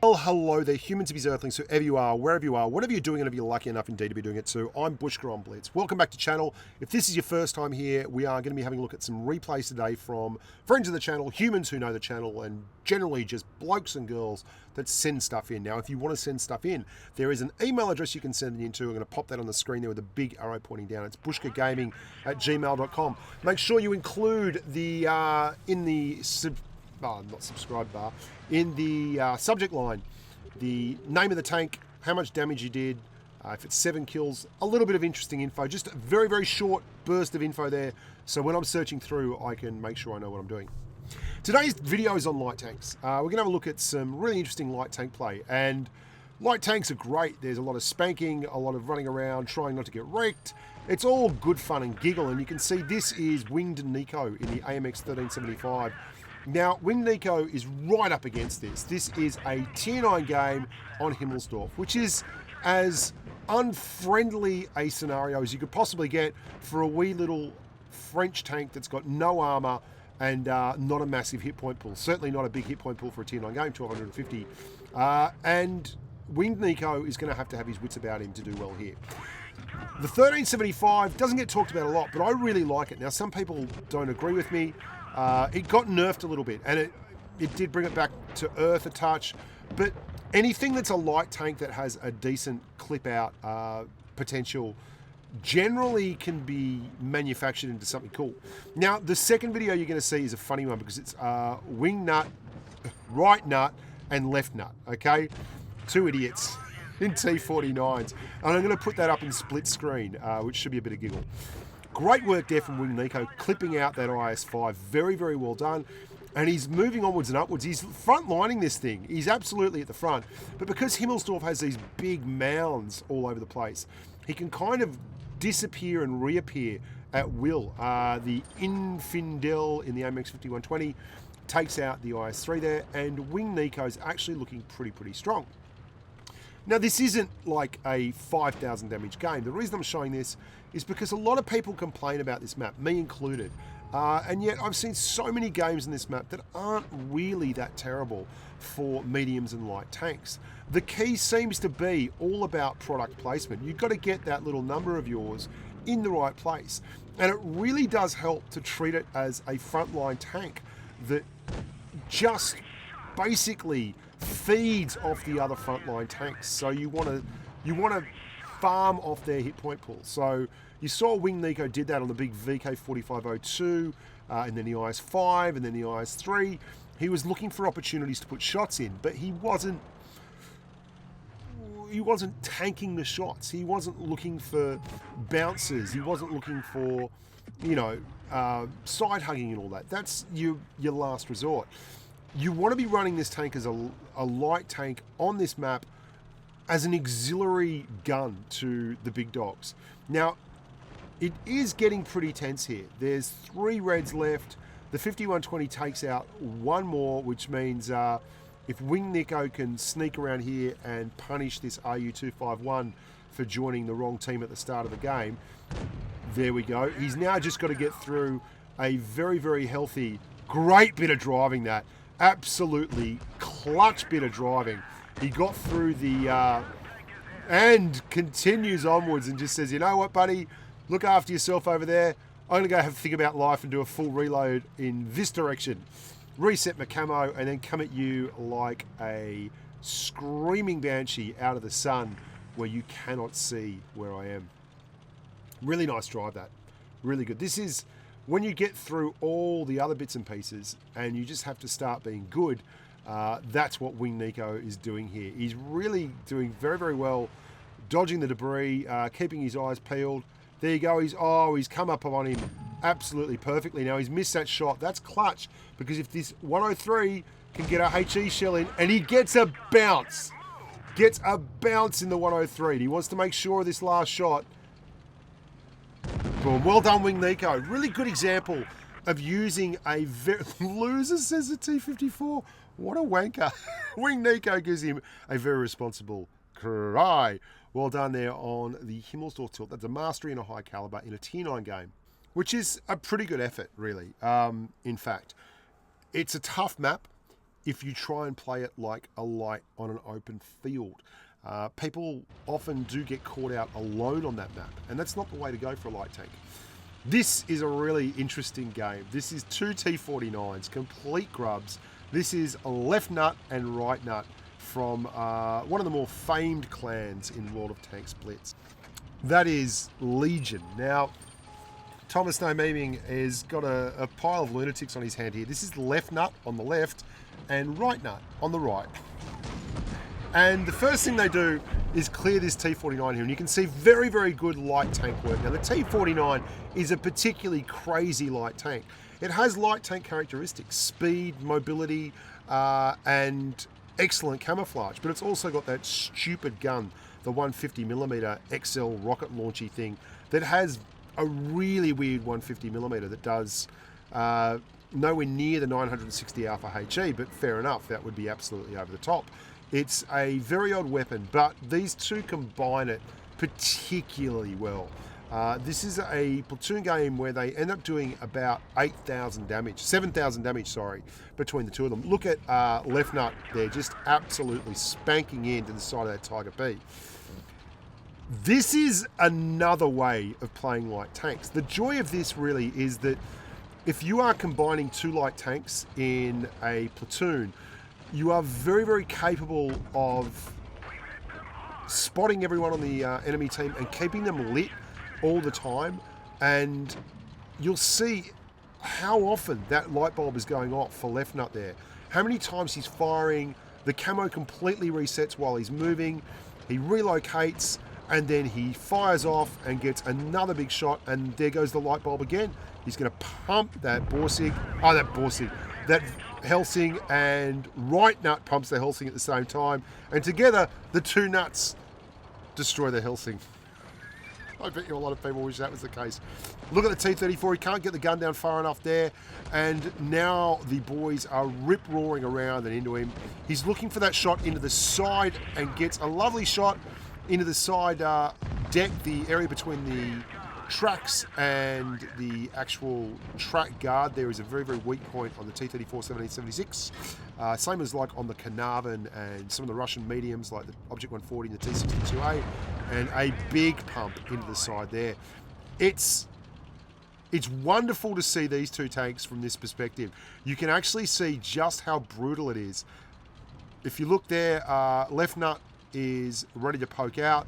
Well, hello there, humans, bees, earthlings, whoever you are, wherever you are, whatever you're doing, and if you're lucky enough indeed to be doing it too. I'm Bushka on Blitz. Welcome back to the channel. If this is your first time here, we are going to be having a look at some replays today from friends of the channel, humans who know the channel, and generally just blokes and girls that send stuff in. Now, if you want to send stuff in, there is an email address you can send it into. I'm going to pop that on the screen there with a big arrow pointing down. It's bushkagaming@gmail.com. Make sure you include the not subscribe bar, in the subject line, the name of the tank, how much damage you did, if it's 7 kills, a little bit of interesting info, just a very, very short burst of info there, so when I'm searching through, I can make sure I know what I'm doing. Today's video is on light tanks. We're going to have a look at some really interesting light tank play, and light tanks are great. There's a lot of spanking, a lot of running around, trying not to get wrecked. It's all good fun and giggle, and you can see this is Winged Nico in the AMX 1375. Now, Winged Nico is right up against this. This is a tier 9 game on Himmelsdorf, which is as unfriendly a scenario as you could possibly get for a wee little French tank that's got no armor and not a massive hit point pool. Certainly not a big hit point pool for a tier 9 game, 1250. And Winged Nico is going to have his wits about him to do well here. The 1375 doesn't get talked about a lot, but I really like it. Now, some people don't agree with me. It got nerfed a little bit, and it did bring it back to earth a touch, but anything that's a light tank that has a decent clip out potential generally can be manufactured into something cool. Now, the second video you're going to see is a funny one because it's wing nut, right nut, and left nut, okay? Two idiots in T49s. And I'm going to put that up in split screen, which should be a bit of giggle. Great work there from Winged Nico, clipping out that IS-5. Very, very well done. And he's moving onwards and upwards. He's front-lining this thing. He's absolutely at the front. But because Himmelsdorf has these big mounds all over the place, he can kind of disappear and reappear at will. The Infidel in the AMX 5120 takes out the IS-3 there, and Winged Nico's actually looking pretty strong. Now, this isn't like a 5,000 damage game. The reason I'm showing this is because a lot of people complain about this map, me included. And yet I've seen so many games in this map that aren't really that terrible for mediums and light tanks. The key seems to be all about product placement. You've got to get that little number of yours in the right place. And it really does help to treat it as a frontline tank that just basically feeds off the other frontline tanks. So you want to farm off their hit point pool. So you saw Winged Nico did that on the big VK4502, and then the IS-5, and then the IS-3. He was looking for opportunities to put shots in, but he wasn't tanking the shots. He wasn't looking for bounces. He wasn't looking for, side hugging and all that. That's your last resort. You want to be running this tank as a light tank on this map as an auxiliary gun to the big dogs. Now, it is getting pretty tense here. There's 3 reds left. The 5120 takes out 1 more, which means if Winged Nico can sneak around here and punish this RU251 for joining the wrong team at the start of the game, there we go. He's now just got to get through a very, very healthy, great bit of driving that. Absolutely clutch bit of driving. He got through the and continues onwards and just says, you know what, buddy, look after yourself over there. I'm gonna go have a think about life and do a full reload in this direction, reset my camo, and then come at you like a screaming banshee out of the sun where you cannot see where I am. Really nice drive, that. Really good. This is when you get through all the other bits and pieces and you just have to start being good. That's what Winged Nico is doing here. He's really doing very, very well, dodging the debris, keeping his eyes peeled. There you go. He's come up on him absolutely perfectly. Now, he's missed that shot. That's clutch, because if this 103 can get a HE shell in, and he gets a bounce. Gets a bounce in the 103. He wants to make sure of this last shot. Boom. Well done, Winged Nico. Really good example of using a loser, says the T54. What a wanker. Winged Nico gives him a very responsible cry. Well done there on the Himmelsdorf tilt. That's a mastery and a high caliber in a tier 9 game, which is a pretty good effort, really. In fact, it's a tough map. if you try and play it like a light on an open field. People often do get caught out alone on that map, and that's not the way to go for a light tank. This is a really interesting game. This is two T-49s, complete grubs. This is left nut and right nut from one of the more famed clans in World of Tanks Blitz. That is Legion. Now, Thomas No Memeing has got a pile of lunatics on his hand here. This is left nut on the left and right nut on the right. And the first thing they do is clear this T-49 here, and you can see very, very good light tank work. Now, the T-49 is a particularly crazy light tank. It has light tank characteristics, speed, mobility, and excellent camouflage, but it's also got that stupid gun, the 150mm XL rocket launchy thing, that has a really weird 150mm that does nowhere near the 960 Alpha HE, but fair enough, that would be absolutely over the top. It's a very odd weapon, but these two combine it particularly well. This is a platoon game where they end up doing about 7,000 damage, sorry, between the two of them. Look at left nut there, just absolutely spanking into the side of that Tiger B. This is another way of playing light tanks. The joy of this really is that if you are combining two light tanks in a platoon, you are very, very capable of spotting everyone on the enemy team and keeping them lit all the time. And you'll see how often that light bulb is going off for left nut there. How many times he's firing, the camo completely resets while he's moving, he relocates, and then he fires off and gets another big shot, and there goes the light bulb again. He's going to pump that that Helsing, and right nut pumps the Helsing at the same time, and together the two nuts destroy the Helsing. I bet you a lot of people wish that was the case. Look at the T-34, he can't get the gun down far enough there, and now the boys are rip-roaring around and into him. He's looking for that shot into the side and gets a lovely shot into the side deck, the area between the tracks and the actual track guard. There is a very, very weak point on the T-34 1776. Same as like on the Carnarvon and some of the Russian mediums like the Object 140 and the T-62A, and a big pump into the side there. It's wonderful to see these two tanks from this perspective. You can actually see just how brutal it is. If you look there, left nut is ready to poke out.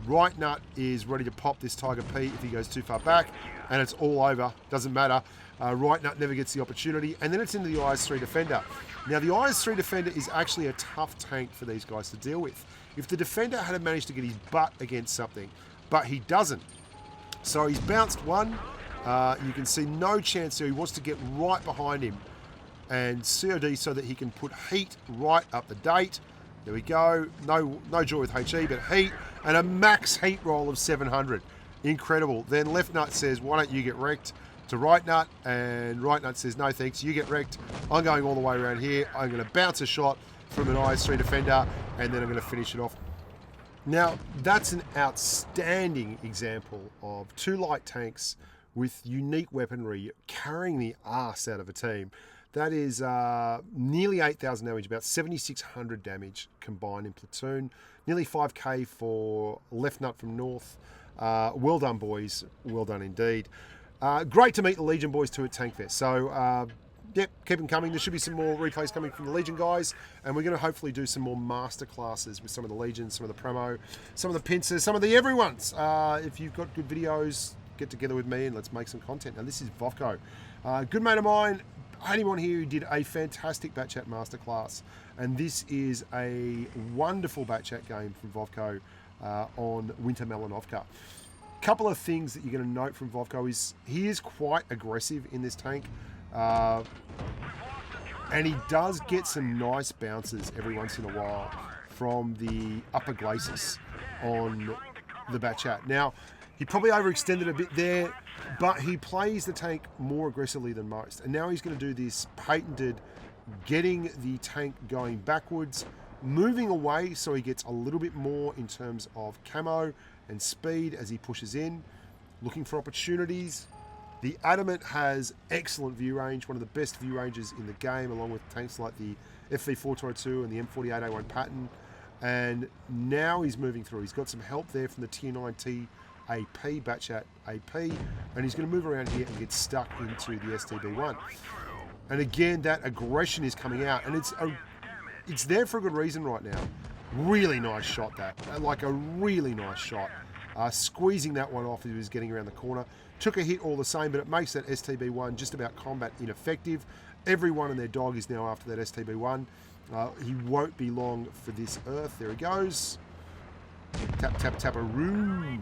Right nut is ready to pop this Tiger P if he goes too far back, and it's all over. Doesn't matter. Right nut never gets the opportunity, and then it's into the IS-3 Defender. Now, the IS-3 Defender is actually a tough tank for these guys to deal with. If the Defender had managed to get his butt against something, but he doesn't. So he's bounced one. You can see no chance there. He wants to get right behind him and COD so that he can put heat right up the date. There we go. No joy with HE, but heat, and a max heat roll of 700. Incredible. Then left nut says, why don't you get wrecked, to right nut, and right nut says, no thanks, you get wrecked. I'm going all the way around here. I'm going to bounce a shot from an IS-3 Defender, and then I'm going to finish it off. Now, that's an outstanding example of two light tanks with unique weaponry carrying the arse out of a team. That is nearly 8,000 damage, about 7,600 damage combined in platoon. Nearly 5k for left nut from north. Well done, boys. Well done indeed. Great to meet the Legion boys too at Tankfest. So, yep, keep them coming. There should be some more replays coming from the Legion guys, and we're going to hopefully do some more master classes with some of the Legions, some of the Promo, some of the Pincers, some of the everyones. If you've got good videos, get together with me and let's make some content. Now, this is Vovko. Good mate of mine. I had him on here who did a fantastic Batchat masterclass, and this is a wonderful Batchat game from Vovko on Winter Melanovka. Couple of things that you're going to note from Vovko is he is quite aggressive in this tank, and he does get some nice bounces every once in a while from the upper glacis on the Batchat. Now, he probably overextended a bit there, but he plays the tank more aggressively than most. And now he's going to do this patented getting the tank going backwards, moving away so he gets a little bit more in terms of camo and speed as he pushes in, looking for opportunities. The Adamant has excellent view range, one of the best view ranges in the game, along with tanks like the FV422 and the M48A1 Patton. And now he's moving through. He's got some help there from the Tier 9T AP, Batchat AP, and he's going to move around here and get stuck into the STB1. And again, that aggression is coming out, and it's there for a good reason right now. Really nice shot, that. Like a really nice shot. Squeezing that one off as he was getting around the corner. Took a hit all the same, but it makes that STB1 just about combat ineffective. Everyone and their dog is now after that STB1. He won't be long for this earth. There he goes. Tap, tap, tap-a-roo.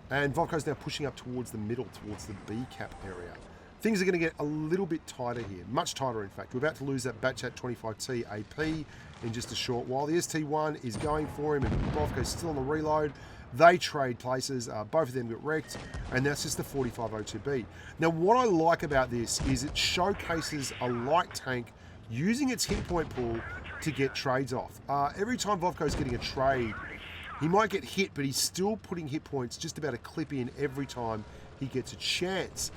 And Vovko's now pushing up towards the middle, towards the B cap area. Things are going to get a little bit tighter here. Much tighter, in fact. We're about to lose that Batchat 25T AP in just a short while. The ST1 is going for him, and Vovko's still on the reload. They trade places. Both of them get wrecked, and that's just the 4502B. Now, what I like about this is it showcases a light tank using its hit point pool to get trades off. Every time Vovko's getting a trade, he might get hit, but he's still putting hit points just about a clip in every time he gets a chance.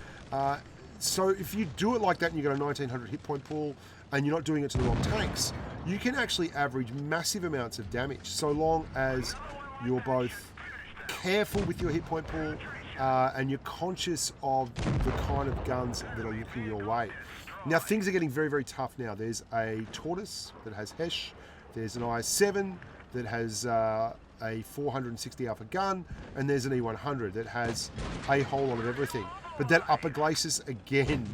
So if you do it like that and you've got a 1900 hit point pool and you're not doing it to the wrong tanks, you can actually average massive amounts of damage so long as you're both careful with your hit point pool and you're conscious of the kind of guns that are looking your way. Now, things are getting very, very tough now. There's a Tortoise that has Hesh. There's an IS-7 that has a 460 Alpha gun. And there's an E100 that has a whole lot of everything. But that Upper Glacis, again,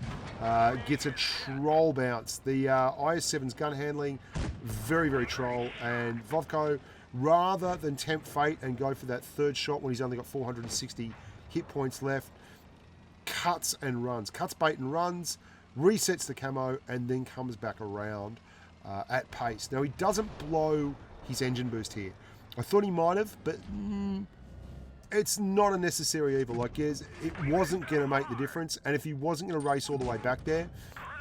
gets a troll bounce. The IS-7's gun handling, very, very troll. And Vovko, rather than tempt fate and go for that third shot when he's only got 460 hit points left, cuts and runs. Cuts bait and runs. Resets the camo, and then comes back around at pace. Now, he doesn't blow his engine boost here. I thought he might have, but it's not a necessary evil. Like, it wasn't going to make the difference, and if he wasn't going to race all the way back there,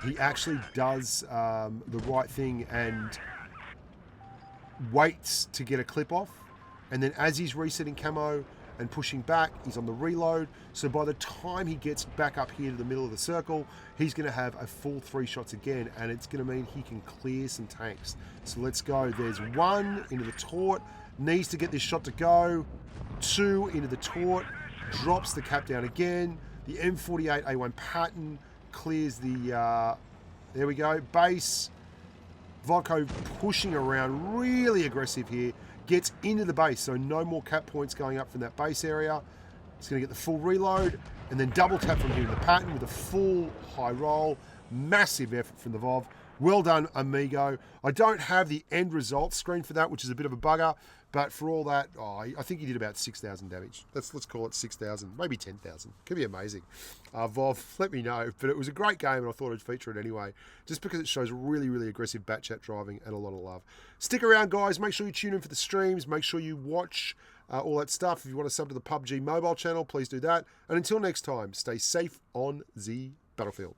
he actually does the right thing and waits to get a clip off, and then as he's resetting camo and pushing back, he's on the reload. So by the time he gets back up here to the middle of the circle, he's going to have a full 3 shots again, and it's going to mean he can clear some tanks. So let's go. There's 1 into the Tort. Needs to get this shot to go. 2 into the Tort. Drops the cap down again. The M48A1 Patton clears the... there we go. Base. Vovko pushing around, really aggressive here. Gets into the base, so no more cap points going up from that base area. He's going to get the full reload, and then double tap from here to the Patton with a full high roll. Massive effort from the Vov. Well done, amigo. I don't have the end result screen for that, which is a bit of a bugger, but for all that, I think he did about 6,000 damage. Let's call it 6,000, maybe 10,000. Could be amazing. Vov, let me know. But it was a great game, and I thought I'd feature it anyway, just because it shows really, really aggressive Batchat driving and a lot of love. Stick around, guys. Make sure you tune in for the streams. Make sure you watch all that stuff. If you want to sub to the PUBG mobile channel, please do that. And until next time, stay safe on the battlefield.